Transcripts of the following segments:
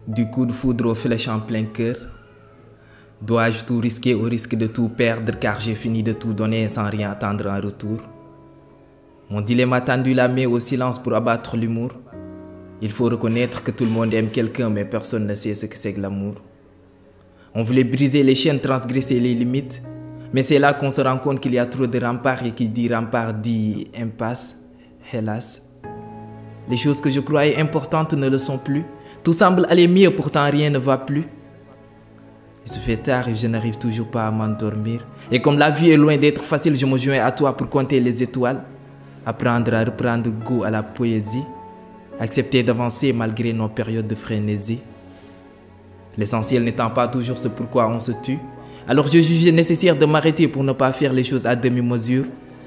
Du coup de foudre aux flèches en plein cœur. Dois-je tout risquer au risque de tout perdre car j'ai fini de tout donner sans rien attendre en retour? Mon dilemme a tendu la main au silence pour abattre l'humour. Il faut reconnaître que tout le monde aime quelqu'un mais personne ne sait ce que c'est que l'amour. On voulait briser les chaînes, transgresser les limites. Mais c'est là qu'on se rend compte qu'il y a trop de remparts et qui dit rempart dit impasse, hélas. Les choses que je croyais importantes ne le sont plus. Tout semble aller mieux, pourtant rien ne va plus. Il se fait tard et je n'arrive toujours pas à m'endormir. Et comme la vie est loin d'être facile, je me joins à toi pour compter les étoiles. Apprendre à reprendre goût à la poésie. Accepter d'avancer malgré nos périodes de frénésie. L'essentiel n'étant pas toujours ce pourquoi on se tue. Alors je jugeais nécessaire de m'arrêter pour ne pas faire les choses à demi-mesure.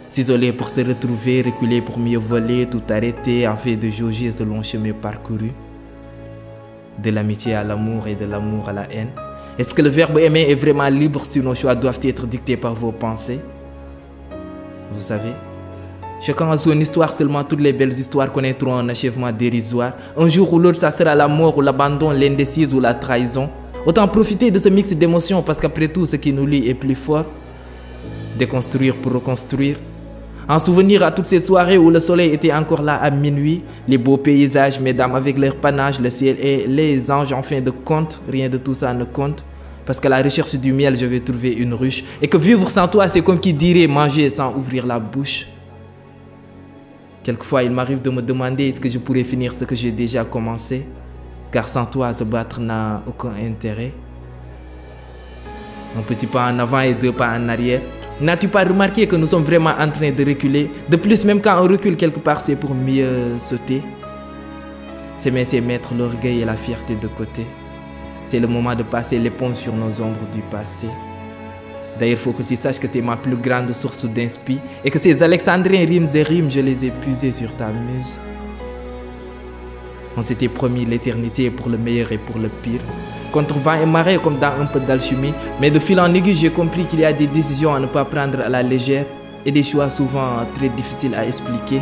S'isoler pour se retrouver, reculer pour mieux voler, tout arrêter en fait de jauger ce long chemin parcouru. De l'amitié à l'amour et de l'amour à la haine. Est-ce que le verbe aimer est vraiment libre si nos choix doivent être dictés par vos pensées? Vous savez, chacun a son histoire, seulement toutes les belles histoires connaîtront un achèvement dérisoire. Un jour ou l'autre, ça sera la mort ou l'abandon, l'indécise ou la trahison. Autant profiter de ce mix d'émotions parce qu'après tout, ce qui nous lie est plus fort. Déconstruire pour reconstruire. En souvenir à toutes ces soirées où le soleil était encore là à minuit, les beaux paysages, mesdames avec leur panache, le ciel et les anges en fin de compte, rien de tout ça ne compte. Parce qu'à la recherche du miel, je vais trouver une ruche. Et que vivre sans toi, c'est comme qui dirait manger sans ouvrir la bouche. Quelquefois, il m'arrive de me demander est-ce que je pourrais finir ce que j'ai déjà commencé. Car sans toi, se battre n'a aucun intérêt. Un petit pas en avant et deux pas en arrière. N'as-tu pas remarqué que nous sommes vraiment en train de reculer? De plus, même quand on recule quelque part, c'est pour mieux sauter. S'aimer, c'est mettre l'orgueil et la fierté de côté. C'est le moment de passer l'éponge sur nos ombres du passé. D'ailleurs, il faut que tu saches que tu es ma plus grande source d'inspi et que ces alexandrins rimes et rimes, je les ai puisés sur ta muse. On s'était promis l'éternité pour le meilleur et pour le pire. Contre vent et marée comme dans un peu d'alchimie. Mais de fil en aiguille, j'ai compris qu'il y a des décisions à ne pas prendre à la légère et des choix souvent très difficiles à expliquer.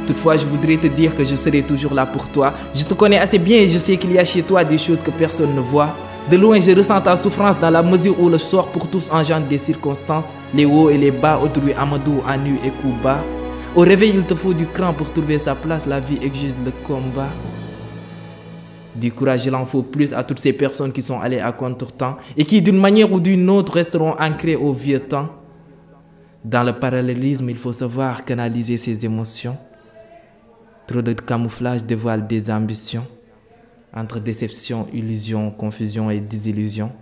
Toutefois, je voudrais te dire que je serai toujours là pour toi. Je te connais assez bien et je sais qu'il y a chez toi des choses que personne ne voit. De loin, je ressens ta souffrance dans la mesure où le sort pour tous engendre des circonstances. Les hauts et les bas, autrui Amadou, Anu et Kouba. Au réveil, il te faut du cran pour trouver sa place. La vie exige le combat. Du courage, il en faut plus à toutes ces personnes qui sont allées à contre-temps et qui, d'une manière ou d'une autre, resteront ancrées au vieux temps. Dans le parallélisme, il faut savoir canaliser ses émotions. Trop de camouflage dévoile des ambitions. Entre déception, illusion, confusion et désillusion,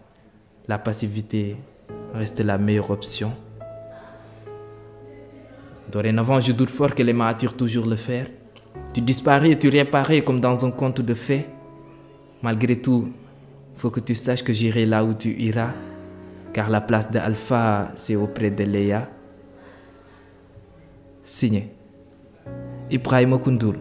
la passivité reste la meilleure option. Dorénavant, je doute fort que les mains attirent toujours le fer. Tu disparais et tu réapparais comme dans un conte de fées. Malgré tout, il faut que tu saches que j'irai là où tu iras, car la place de Alpha, c'est auprès de Léa. Signé Ibrahima Koundoul.